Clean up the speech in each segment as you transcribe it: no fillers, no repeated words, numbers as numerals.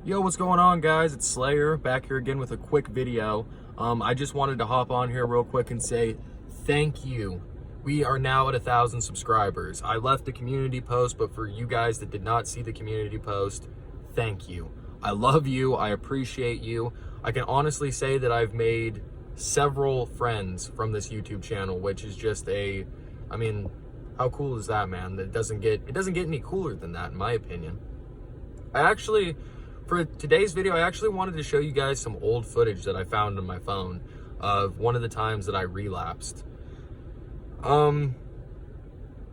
Yo, what's going on, guys? It's Slayer back here again with a quick video. I just wanted to hop on here real quick and say thank you. We are now at 1,000 subscribers. I left the community post, but for you guys that did not see the community post, thank you. I love you. I appreciate you. I can honestly say that I've made several friends from this YouTube channel, which is just how cool is that, man? It doesn't get any cooler than that, in my opinion. For today's video, I actually wanted to show you guys some old footage that I found on my phone of one of the times that I relapsed. And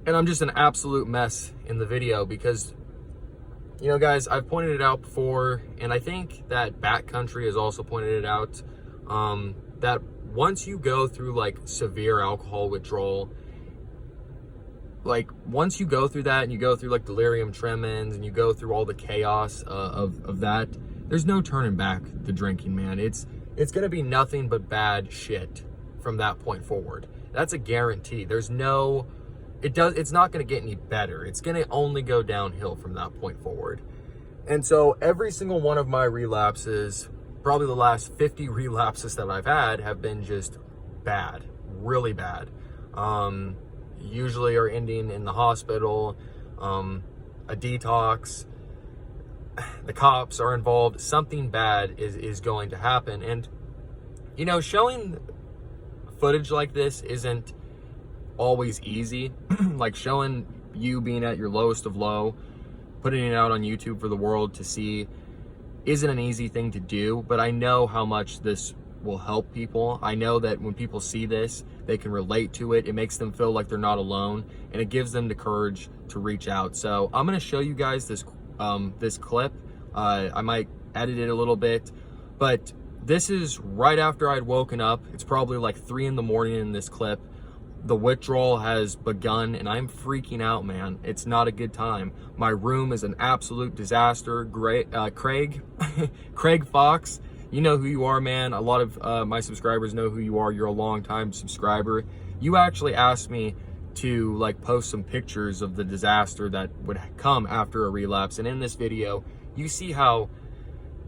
I'm just an absolute mess in the video because, you know, guys, I've pointed it out before, and I think that Backcountry has also pointed it out, that once you go through like severe alcohol withdrawal, like once you go through that and you go through like delirium tremens and you go through all the chaos of that, there's no turning back the drinking, man. It's gonna be nothing but bad shit from that point forward. That's a guarantee. It's not gonna get any better. It's gonna only go downhill from that point forward. And so every single one of my relapses, probably the last 50 relapses that I've had, have been just bad, really bad. Usually are ending in the hospital, a detox, the cops are involved, something bad is going to happen. And, you know, showing footage like this isn't always easy. Like showing you being at your lowest of low, putting it out on YouTube for the world to see isn't an easy thing to do, but I know how much this will help people. I know that when people see this, they can relate to it. It makes them feel like they're not alone, and it gives them the courage to reach out. So I'm going to show you guys this clip. I might edit it a little bit, but this is right after I'd woken up. It's probably like 3 in the morning in this clip. The withdrawal has begun, and I'm freaking out, man. It's not a good time. My room is an absolute disaster. Craig Fox, you know who you are, man. A lot of my subscribers know who you are. You're a long-time subscriber. You actually asked me to like post some pictures of the disaster that would come after a relapse. And in this video, you see how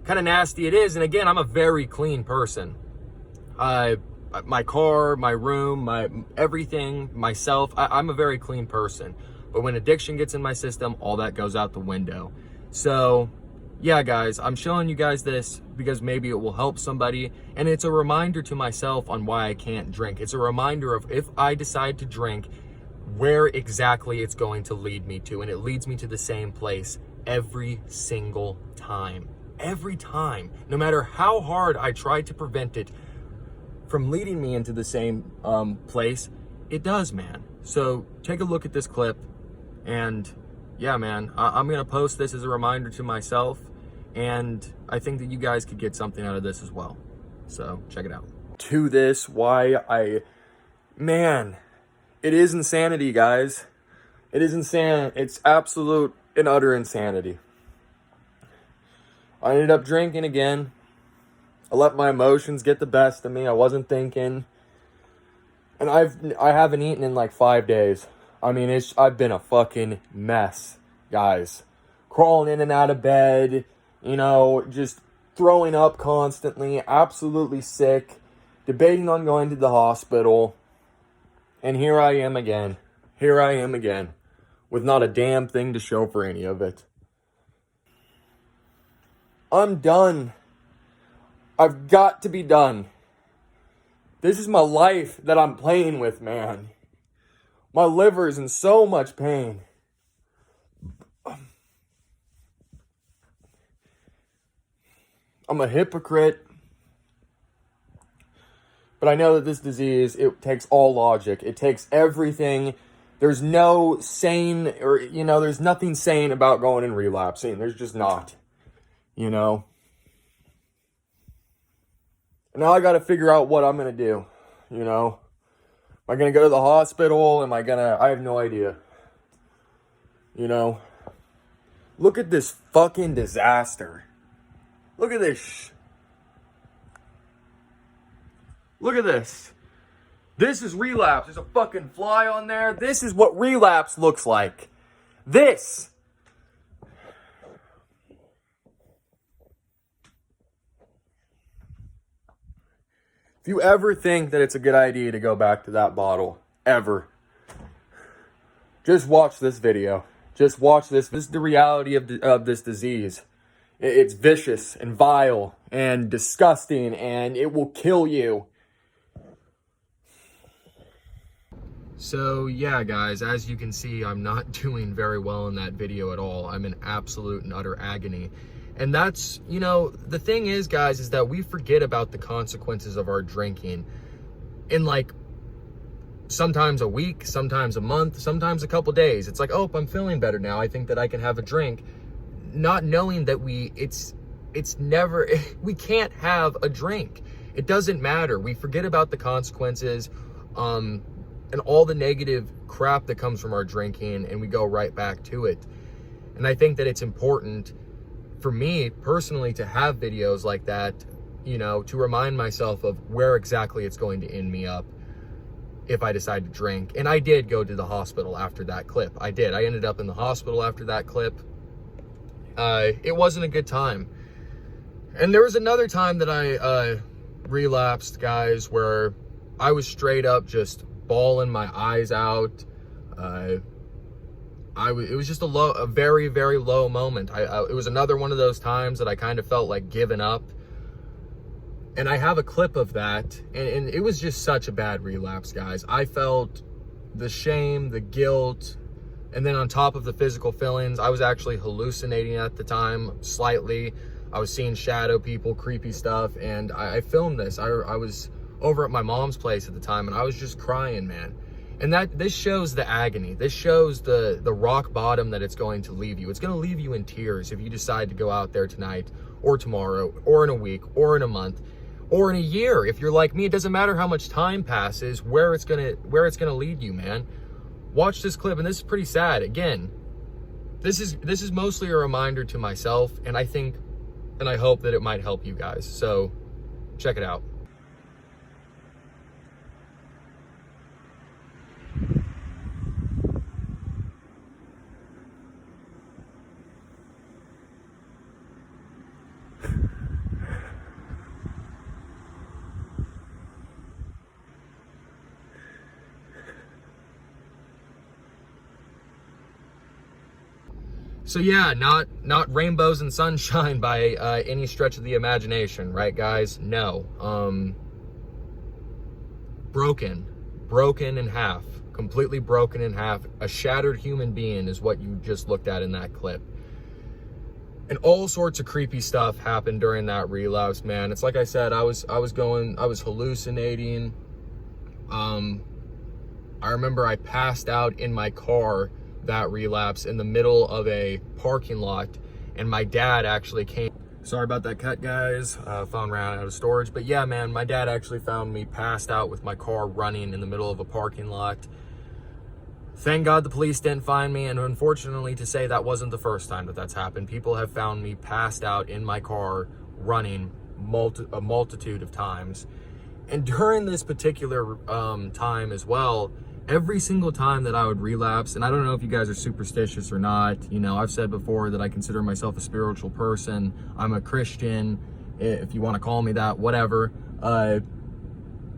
kind of nasty it is. And again, I'm a very clean person. My car, my room, my everything, myself, I'm a very clean person. But when addiction gets in my system, all that goes out the window. So yeah, guys, I'm showing you guys this because maybe it will help somebody, and it's a reminder to myself on why I can't drink. It's a reminder of if I decide to drink, where exactly it's going to lead me to, and it leads me to the same place every single time. Every time, no matter how hard I try to prevent it from leading me into the same place, it does, man. So take a look at this clip, and yeah, man, I'm gonna post this as a reminder to myself, and I think that you guys could get something out of this as well. So check it out. To this, man, it is insanity, guys. It is insane. It's absolute and utter insanity. I ended up drinking again. I let my emotions get the best of me. I wasn't thinking. And I haven't eaten in like 5 days. I mean, I've been a fucking mess, guys. Crawling in and out of bed, you know, just throwing up constantly, absolutely sick, debating on going to the hospital. And here I am again. Here I am again, with not a damn thing to show for any of it. I'm done. I've got to be done. This is my life that I'm playing with, man. My liver is in so much pain. I'm a hypocrite. But I know that this disease, it takes all logic. It takes everything. There's no sane, or, you know, there's nothing sane about going and relapsing. There's just not, you know. Now I got to figure out what I'm going to do, you know. Am I going to go to the hospital? I have no idea. You know. Look at this fucking disaster. Look at this. Look at this. This is relapse. There's a fucking fly on there. This is what relapse looks like. This. If you ever think that it's a good idea to go back to that bottle, ever, just watch this video. Just watch this. This is the reality of this disease. It's vicious and vile and disgusting, and it will kill you. So yeah, guys, as you can see, I'm not doing very well in that video at all. I'm in absolute and utter agony. And that's, you know, the thing is, guys, is that we forget about the consequences of our drinking in, like, sometimes a week, sometimes a month, sometimes a couple days. It's like, oh, I'm feeling better now, I think that I can have a drink. Not knowing that it's never, we can't have a drink. It doesn't matter. We forget about the consequences, and all the negative crap that comes from our drinking, and we go right back to it. And I think that it's important for me personally to have videos like that, you know, to remind myself of where exactly it's going to end me up if I decide to drink. And I did go to the hospital after that clip. I did. I ended up in the hospital after that clip. It wasn't a good time. And there was another time that I relapsed, guys, where I was straight up just bawling my eyes out. It was just a very, very low moment. It was another one of those times that I kind of felt like giving up. And I have a clip of that, and it was just such a bad relapse, guys. I felt the shame, the guilt, and then on top of the physical feelings, I was actually hallucinating at the time, slightly. I was seeing shadow people, creepy stuff, and I filmed this. I was over at my mom's place at the time, and I was just crying, man. And this shows the agony. This shows the rock bottom that it's going to leave you. It's going to leave you in tears if you decide to go out there tonight or tomorrow or in a week or in a month or in a year. If you're like me, it doesn't matter how much time passes, where it's going to lead you, man. Watch this clip, and this is pretty sad. Again, this is mostly a reminder to myself, and I think and I hope that it might help you guys. So check it out. So yeah, not rainbows and sunshine by any stretch of the imagination, right, guys? No. Broken in half, completely broken in half. A shattered human being is what you just looked at in that clip. And all sorts of creepy stuff happened during that relapse, man. It's like I said, I was hallucinating. I remember I passed out in my car that relapse in the middle of a parking lot, and my dad actually came. Sorry about that cut, guys. Phone ran out of storage. But yeah, man, my dad actually found me passed out with my car running in the middle of a parking lot. Thank God the police didn't find me, and unfortunately to say, that wasn't the first time that that's happened. People have found me passed out in my car running a multitude of times. And during this particular time as well, every single time that I would relapse, and I don't know if you guys are superstitious or not, you know, I've said before that I consider myself a spiritual person. I'm a Christian, if you want to call me that, whatever.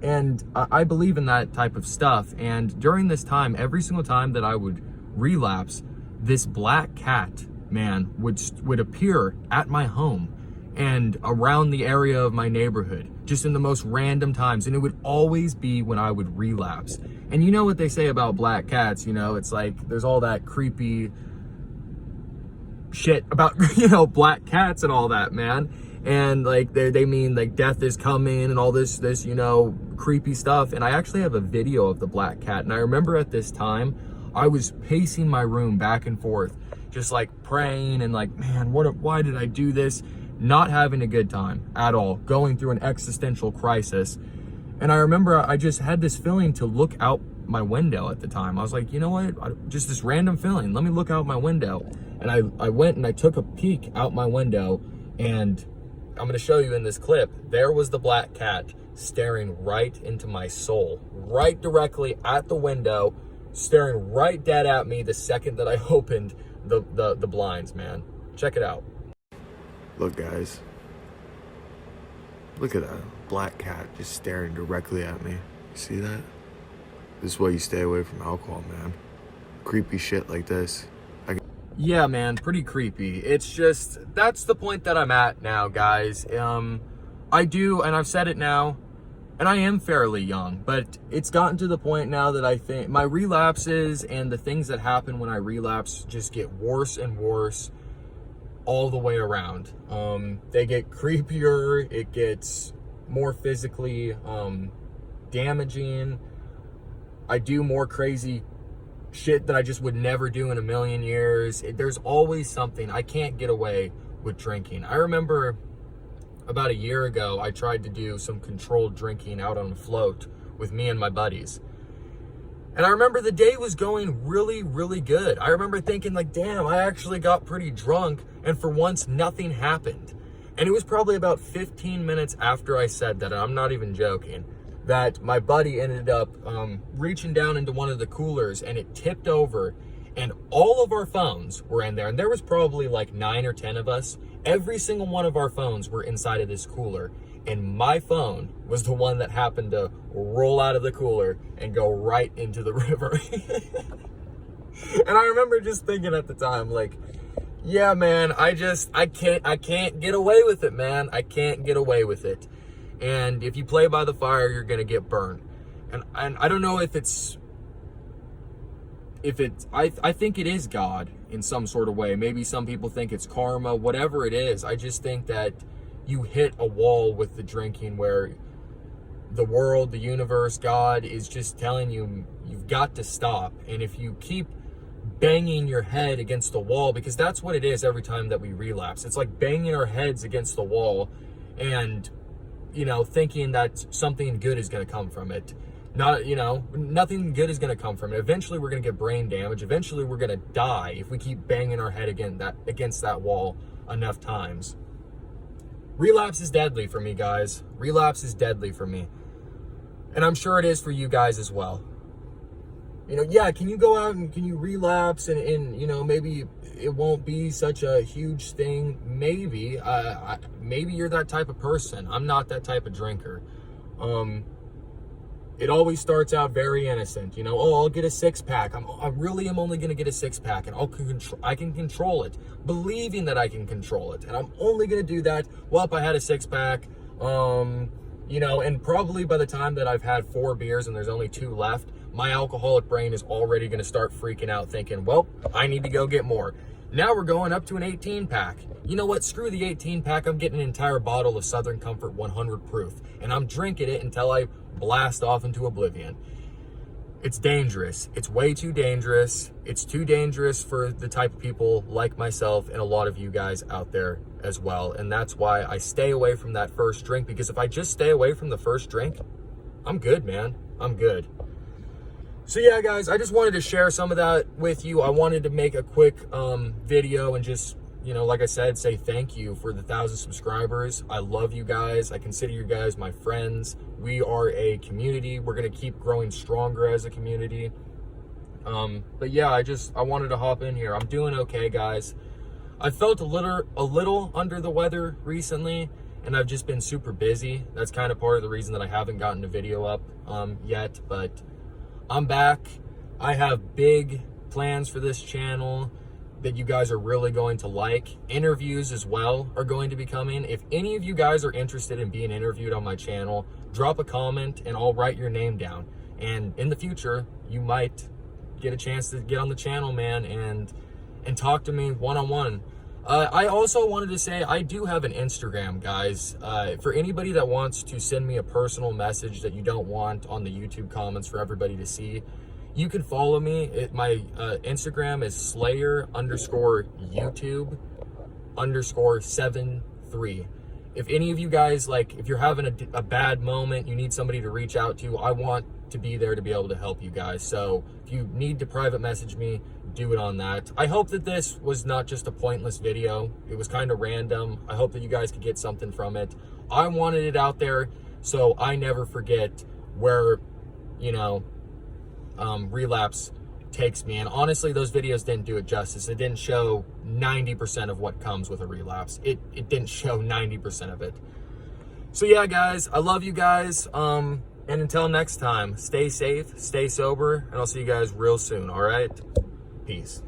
And I believe in that type of stuff. And during this time, every single time that I would relapse, this black cat, man, would appear at my home and around the area of my neighborhood, just in the most random times. And it would always be when I would relapse. And you know what they say about black cats, you know, it's like there's all that creepy shit about, you know, black cats and all that, man. And like they mean like death is coming and all this, you know, creepy stuff. And I actually have a video of the black cat. And I remember at this time, I was pacing my room back and forth, just like praying and like, man, why did I do this? Not having a good time at all, going through an existential crisis. And I remember I just had this feeling to look out my window at the time. I was like, you know what? Just this random feeling. Let me look out my window. And I went and I took a peek out my window, and I'm going to show you in this clip. There was the black cat staring right into my soul, right directly at the window, staring right dead at me the second that I opened the blinds, man. Check it out. Look, guys. Look at that black cat just staring directly at me. See that? This is why you stay away from alcohol, man. Creepy shit like this. Yeah, man, pretty creepy. It's just, that's the point that I'm at now, guys. I do, and I've said it now, and I am fairly young, but it's gotten to the point now that I think my relapses and the things that happen when I relapse just get worse and worse all the way around. They get creepier, it gets more physically damaging. I do more crazy shit that I just would never do in a million years. There's always something. I can't get away with drinking. I remember about a year ago, I tried to do some controlled drinking out on a float with me and my buddies. And I remember the day was going really, really good. I remember thinking like, damn, I actually got pretty drunk, and for once, nothing happened. And it was probably about 15 minutes after I said that, and I'm not even joking, that my buddy ended up reaching down into one of the coolers, and it tipped over, and all of our phones were in there. And there was probably like 9 or 10 of us. Every single one of our phones were inside of this cooler. And my phone was the one that happened to roll out of the cooler and go right into the river. And I remember just thinking at the time, like, yeah, man, I can't get away with it, man. I can't get away with it. And if you play by the fire, you're going to get burned. And I don't know if it's, I think it is God in some sort of way. Maybe some people think it's karma, whatever it is. I just think that you hit a wall with the drinking where the world, the universe, God is just telling you, you've got to stop. And if you keep banging your head against the wall, because that's what it is every time that we relapse. It's like banging our heads against the wall and, you know, thinking that something good is going to come from it. Not, you know, nothing good is going to come from it. Eventually we're going to get brain damage. Eventually we're going to die if we keep banging our head against that wall enough times. Relapse is deadly for me, guys. Relapse is deadly for me. And I'm sure it is for you guys as well. You know, yeah, can you go out and can you relapse and you know, maybe it won't be such a huge thing. Maybe, maybe you're that type of person. I'm not that type of drinker. It always starts out very innocent, you know. Oh, I'll get a 6-pack. I really am only going to get a 6-pack, and I can control it, believing that I can control it. And I'm only going to do that. Well, if I had a 6-pack, you know, and probably by the time that I've had 4 beers and there's only 2 left, my alcoholic brain is already going to start freaking out, thinking, well, I need to go get more. Now we're going up to an 18-pack. You know what? Screw the 18-pack. I'm getting an entire bottle of Southern Comfort 100 proof, and I'm drinking it until I blast off into oblivion. It's dangerous. It's way too dangerous. It's too dangerous for the type of people like myself and a lot of you guys out there as well. And that's why I stay away from that first drink, because if I just stay away from the first drink, I'm good, man. I'm good. So yeah, guys, I just wanted to share some of that with you. I wanted to make a quick video and just, you know, like I said, say thank you for the 1,000 subscribers. I love you guys. I consider you guys my friends. We are a community. We're going to keep growing stronger as a community. But yeah, I wanted to hop in here. I'm doing okay, guys. I felt a little under the weather recently, and I've just been super busy. That's kind of part of the reason that I haven't gotten a video up yet, but I'm back. I have big plans for this channel that you guys are really going to like. Interviews as well are going to be coming. If any of you guys are interested in being interviewed on my channel, drop a comment and I'll write your name down. And in the future, you might get a chance to get on the channel, man, and talk to me one-on-one. I also wanted to say I do have an Instagram, guys. For anybody that wants to send me a personal message that you don't want on the YouTube comments for everybody to see, you can follow me. My Instagram is Slayer_YouTube_73. If any of you guys, like, if you're having a bad moment, you need somebody to reach out to, I want to be there to be able to help you guys. So if you need to private message me, do it on that. I hope that this was not just a pointless video. It was kind of random. I hope that you guys could get something from it. I wanted it out there so I never forget where, you know, relapse takes me. And honestly, those videos didn't do it justice. It didn't show 90% of what comes with a relapse. It didn't show 90% of it. So yeah, guys, I love you guys. And until next time, stay safe, stay sober, and I'll see you guys real soon, all right? Peace.